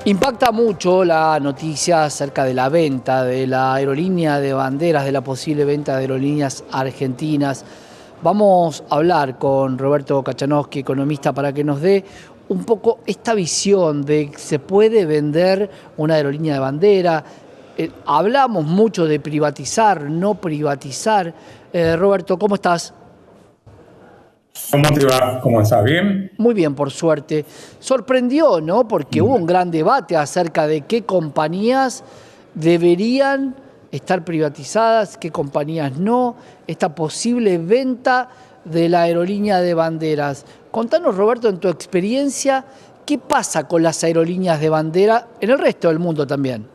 Impacta mucho la noticia acerca de la venta de la aerolínea de banderas, de la posible venta de aerolíneas argentinas. Vamos a hablar con Roberto Kachanowski, economista, para que nos dé un poco esta visión de que se puede vender una aerolínea de bandera. Hablamos mucho de privatizar, no privatizar. Roberto, ¿cómo estás? ¿Cómo te va? ¿Cómo estás? ¿Bien? Muy bien, por suerte. Sorprendió, ¿no? Porque hubo un gran debate acerca de qué compañías deberían estar privatizadas, qué compañías no, esta posible venta de la aerolínea de banderas. Contanos, Roberto, en tu experiencia, ¿qué pasa con las aerolíneas de bandera en el resto del mundo también?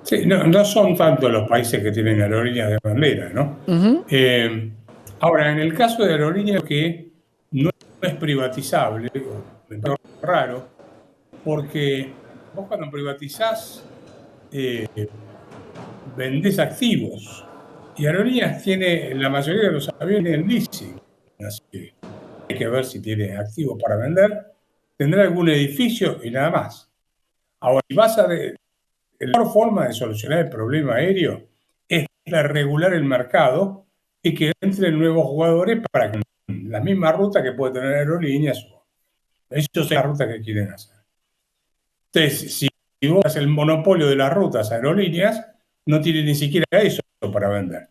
Sí, no son tantos los países que tienen aerolíneas de bandera, ¿no? Ujú. Eh, Ahora, en el caso de aerolíneas que no es privatizable, me parece raro, porque vos cuando privatizás vendés activos y aerolíneas tiene, la mayoría de los aviones en leasing, así que hay que ver si tiene activos para vender, tendrá algún edificio y nada más. Ahora, si vas a la mejor forma de solucionar el problema aéreo es la regular el mercado y que entren nuevos jugadores para que la misma ruta que puede tener aerolíneas, ellos es la ruta que quieren hacer. Entonces, si vos haces el monopolio de las rutas aerolíneas, no tiene ni siquiera eso para vender.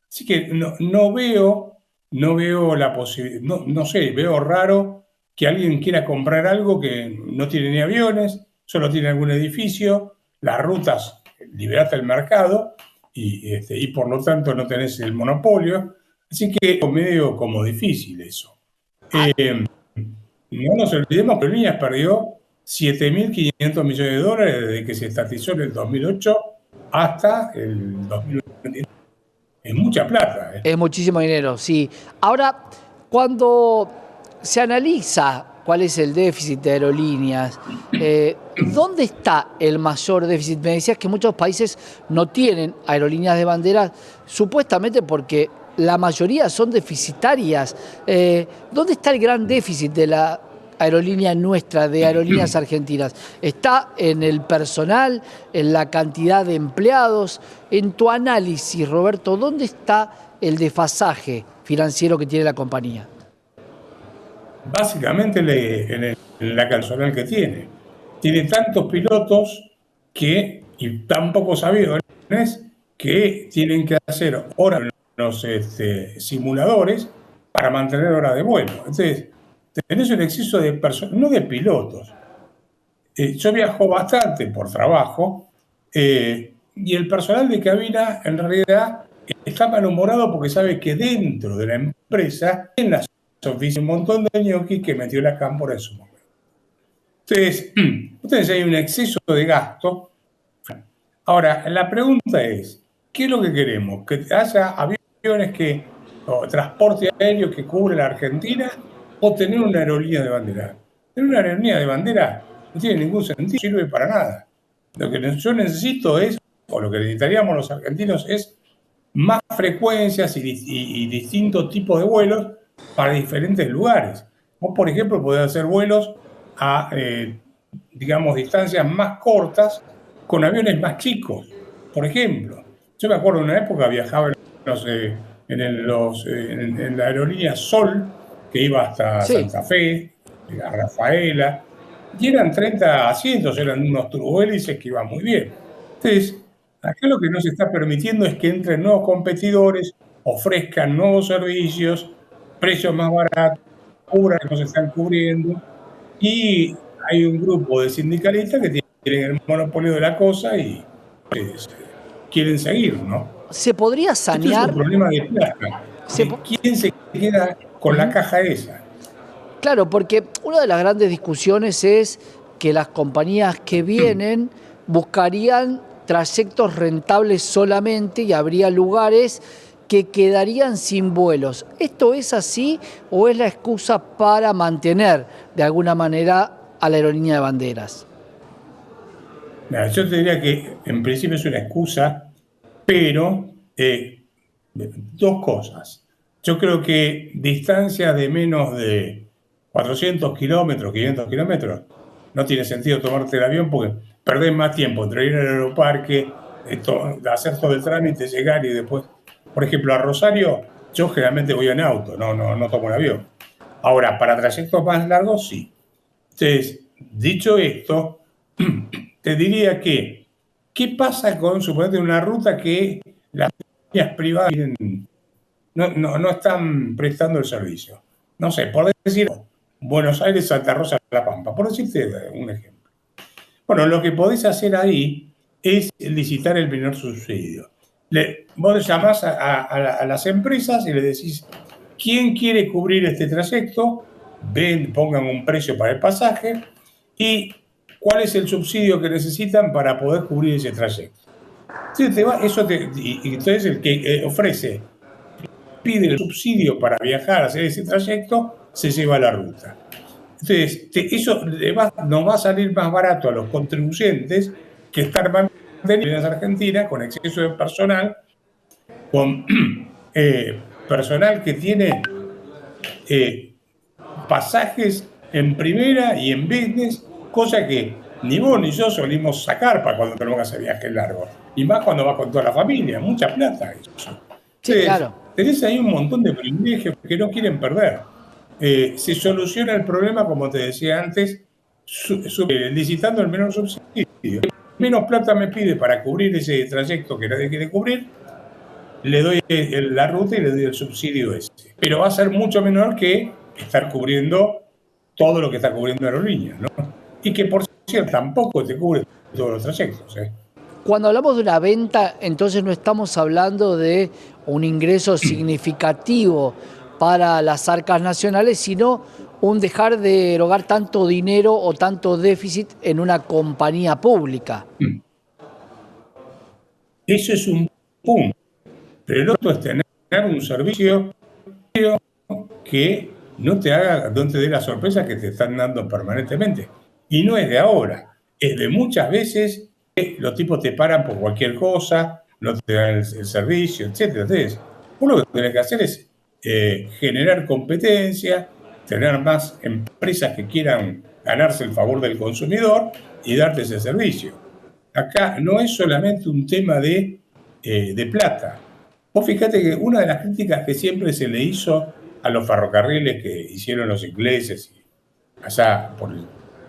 Así que no veo la posibilidad, no sé, veo raro que alguien quiera comprar algo que no tiene ni aviones, solo tiene algún edificio, las rutas liberaste el mercado y por lo tanto no tenés el monopolio. Así que es medio como difícil eso. No nos olvidemos que Aerolíneas perdió 7.500 millones de dólares desde que se estatizó en el 2008 hasta el 2020. Es mucha plata, ¿eh? Es muchísimo dinero, sí. Ahora, cuando se analiza cuál es el déficit de aerolíneas, ¿dónde está el mayor déficit? Me decías que muchos países no tienen aerolíneas de bandera, supuestamente porque la mayoría son deficitarias. ¿Dónde está el gran déficit de la aerolínea nuestra, de aerolíneas argentinas? ¿Está en el personal, en la cantidad de empleados? En tu análisis, Roberto, ¿dónde está el desfasaje financiero que tiene la compañía? Básicamente en la personal que tiene. Tiene tantos pilotos y tan pocos aviones que tienen que hacer horas en los simuladores para mantener horas de vuelo. Entonces, tenés un exceso de personas, no de pilotos. Yo viajo bastante por trabajo y el personal de cabina en realidad está malhumorado porque sabe que dentro de la empresa, en las oficinas, un montón de ñoquis que metió la cámpora en su momento. Entonces hay un exceso de gasto. Ahora, la pregunta es, ¿qué es lo que queremos? ¿Que haya aviones o transporte aéreo que cubre la Argentina o tener una aerolínea de bandera? Tener una aerolínea de bandera no tiene ningún sentido, no sirve para nada. Lo que yo necesito o lo que necesitaríamos los argentinos es más frecuencias y distintos tipos de vuelos para diferentes lugares. Vos, por ejemplo, podés hacer vuelos a, digamos, distancias más cortas con aviones más chicos. Por ejemplo, yo me acuerdo en una época viajaba en la aerolínea Sol, que iba hasta Sí. Santa Fe, a Rafaela, y eran 30 asientos, eran unos turbohélices que iban muy bien. Entonces, acá lo que no se está permitiendo es que entren nuevos competidores, ofrezcan nuevos servicios, precios más baratos, cubran que no se están cubriendo, y hay un grupo de sindicalistas que tienen el monopolio de la cosa y quieren seguir, ¿no? ¿Se podría Esto es un sanear? problema de plata, Se de po- quién se queda con la Ujú. caja esa. Claro, porque una de las grandes discusiones es que las compañías que vienen buscarían trayectos rentables solamente y habría lugares que quedarían sin vuelos. ¿Esto es así o es la excusa para mantener de alguna manera a la aerolínea de banderas? Mira, yo te diría que en principio es una excusa, pero dos cosas. Yo creo que distancias de menos de 400 kilómetros, 500 kilómetros, no tiene sentido tomarte el avión porque perdés más tiempo entre ir al aeroparque, hacer todo el trámite, llegar y después. Por ejemplo, a Rosario, yo generalmente voy en auto, no tomo el avión. Ahora, para trayectos más largos, sí. Entonces, dicho esto, te diría que, ¿qué pasa con, suponete, una ruta que las líneas privadas no están prestando el servicio? No sé, por decir, Buenos Aires, Santa Rosa, La Pampa, por decirte un ejemplo. Bueno, lo que podés hacer ahí es licitar el primer subsidio. Vos llamás a las empresas y le decís, ¿quién quiere cubrir este trayecto? Pongan un precio para el pasaje y cuál es el subsidio que necesitan para poder cubrir ese trayecto. Entonces el que ofrece, pide el subsidio para viajar, hacer ese trayecto, se lleva la ruta. Entonces, eso nos va a salir más barato a los contribuyentes que estar manteniendo en Argentina con exceso de personal, con personal que tiene pasajes en primera y en business, cosa que ni vos ni yo solimos sacar para cuando tenemos que hacer viajes largos. Y más cuando vas con toda la familia, mucha plata eso. Sí, Entonces, claro. tenés ahí un montón de privilegios que no quieren perder. Se soluciona el problema, como te decía antes, licitando el menor subsidio. Menos plata me pide para cubrir ese trayecto que nadie quiere cubrir, le doy la ruta y le doy el subsidio ese. Pero va a ser mucho menor que estar cubriendo todo lo que está cubriendo Aerolíneas, ¿no? Y que, por cierto, tampoco te cubre todos los trayectos, ¿eh? Cuando hablamos de una venta, entonces no estamos hablando de un ingreso significativo para las arcas nacionales, sino un dejar de erogar tanto dinero o tanto déficit en una compañía pública. Eso es un punto. Pero el otro es tener un servicio que no te dé la sorpresa que te están dando permanentemente. Y no es de ahora, es de muchas veces que los tipos te paran por cualquier cosa, no te dan el servicio, etc. Entonces, vos lo que tenés que hacer es generar competencia, tener más empresas que quieran ganarse el favor del consumidor y darte ese servicio. Acá no es solamente un tema de plata. Vos fíjate que una de las críticas que siempre se le hizo a los ferrocarriles que hicieron los ingleses allá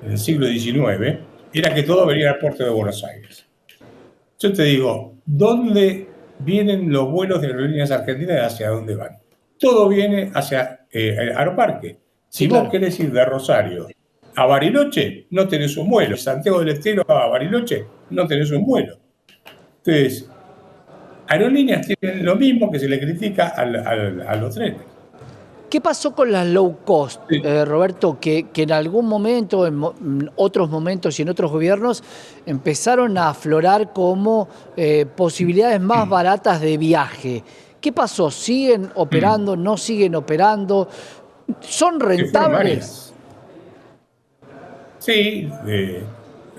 en el siglo XIX era que todo venía al puerto de Buenos Aires. Yo te digo, ¿dónde vienen los vuelos de Aerolíneas Argentinas y hacia dónde van? Todo viene hacia Aeroparque. Si Sí, vos claro. querés ir de Rosario a Bariloche, no tenés un vuelo. Santiago del Estero a Bariloche, no tenés un vuelo. Entonces, Aerolíneas tienen lo mismo que se le critica a los trenes. ¿Qué pasó con las low cost, Sí. Roberto? Que en algún momento, en otros momentos y en otros gobiernos, empezaron a aflorar como posibilidades más baratas de viaje. ¿Qué pasó? ¿Siguen operando? ¿No siguen operando? ¿Son Que fueron rentables? varias. Sí,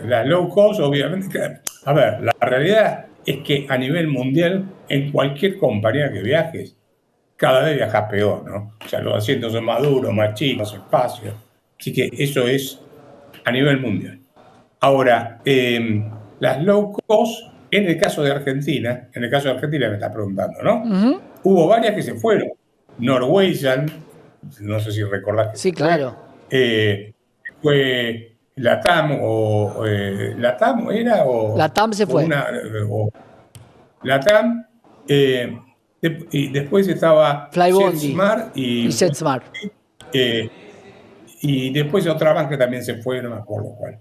las low cost, obviamente. A ver, la realidad es que a nivel mundial, en cualquier compañía que viajes, cada vez viajas peor, ¿no? O sea, los asientos son más duros, más chicos, espacios. Así que eso es a nivel mundial. Ahora, las low cost, en el caso de Argentina me estás preguntando, ¿no? Ujú. Hubo varias que se fueron. Norwegian, no sé si recordás que Sí, se fue. claro. Fue Latam Latam era La TAM se fue. o Latam, y después estaba Flybondi JetSmart y JetSmart. eh, y después otra más que también se fue, no me acuerdo cuál.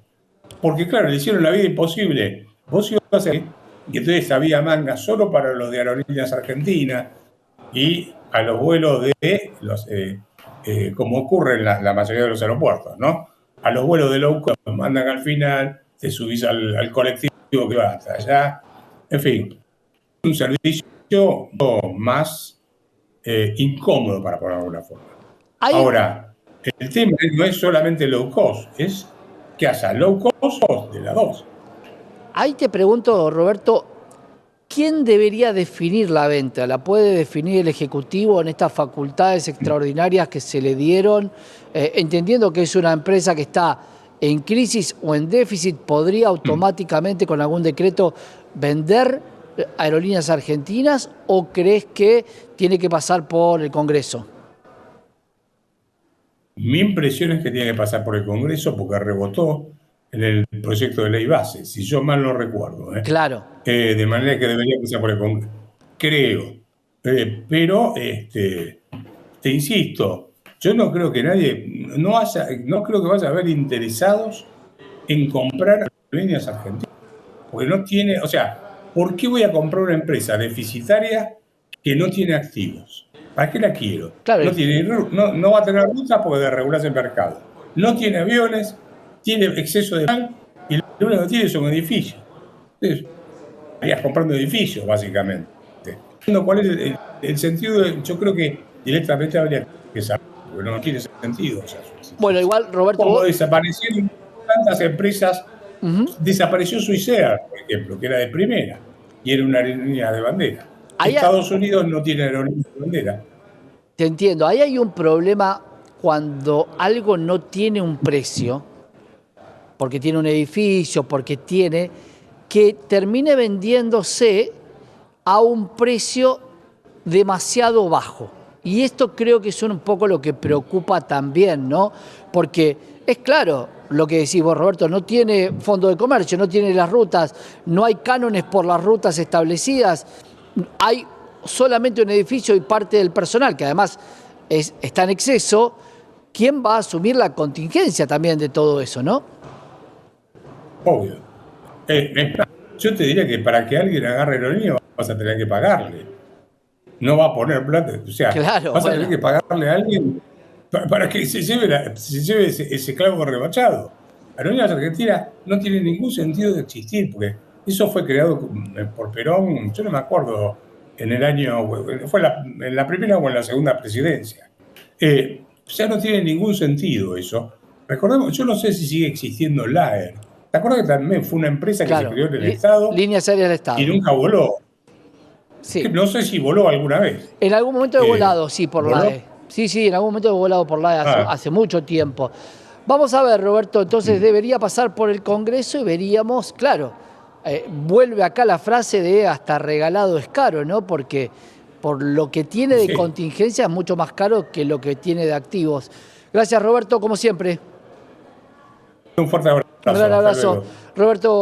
Porque claro, le hicieron la vida imposible. Vos ibas a hacer, y entonces había manga solo para los de Aerolíneas Argentinas y a los vuelos de los, como ocurre en la mayoría de los aeropuertos, ¿no? A los vuelos de low cost mandan al final, te subís al colectivo que va hasta allá. En fin, un servicio más incómodo, para ponerlo de alguna forma. Hay, Ahora, el tema no es solamente low cost, es que haya low cost de las dos. ahí te pregunto, Roberto, ¿quién debería definir la venta? ¿La puede definir el Ejecutivo en estas facultades extraordinarias que se le dieron? Entendiendo que es una empresa que está en crisis o en déficit podría automáticamente con algún decreto vender Aerolíneas Argentinas, o crees que tiene que pasar por el Congreso? Mi impresión es que tiene que pasar por el Congreso porque rebotó en el proyecto de ley base, si yo mal no recuerdo. Claro. De manera que debería pasar por el Congreso. Creo. Pero, te insisto, yo no creo que nadie, no creo que vaya a haber interesados en comprar Aerolíneas Argentinas. Porque no tiene, o sea, ¿por qué voy a comprar una empresa deficitaria que no tiene activos? ¿Para qué la quiero? Claro. No va a tener rutas porque desregulase el mercado. No tiene aviones, tiene exceso de mal y lo único que tiene son edificios. Entonces, estarías comprando edificios, básicamente. ¿Cuál es el sentido? Yo creo que directamente habría que saber, porque no tiene sentido. O sea, bueno, igual, Roberto. como desaparecieron tantas empresas. Desapareció Swissair, por ejemplo, que era de primera y era una aerolínea de bandera. Estados Unidos no tiene aerolínea de bandera. Te entiendo. Ahí hay un problema cuando algo no tiene un precio, porque tiene un edificio, porque tiene, que termine vendiéndose a un precio demasiado bajo. Y esto creo que es un poco lo que preocupa también, ¿no? Porque es claro lo que decís vos, Roberto, no tiene fondo de comercio, no tiene las rutas, no hay cánones por las rutas establecidas, hay solamente un edificio y parte del personal, que además está en exceso. ¿Quién va a asumir la contingencia también de todo eso, no? Obvio. Yo te diría que para que alguien agarre aerolínea vas a tener que pagarle. No va a poner plata, o sea, claro, vas a tener que pagarle a alguien para que se lleve ese clavo rebachado. Aerolíneas Argentinas no tiene ningún sentido de existir, porque eso fue creado por Perón, yo no me acuerdo, en el año, fue en la primera o en la segunda presidencia. Ya no tiene ningún sentido eso. Recordemos, yo no sé si sigue existiendo LAER. ¿Te acuerdas que también fue una empresa que se creó en el Estado? Líneas Aéreas del Estado. Y nunca voló. Sí. No sé si voló alguna vez. En algún momento he volado, sí, por LAE. Sí, en algún momento he volado por LAE hace mucho tiempo. Vamos a ver, Roberto, entonces debería pasar por el Congreso y veríamos, claro, vuelve acá la frase de hasta regalado es caro, ¿no? Porque por lo que tiene de contingencia es mucho más caro que lo que tiene de activos. Gracias, Roberto, como siempre. Un fuerte abrazo. Un gran abrazo. Roberto.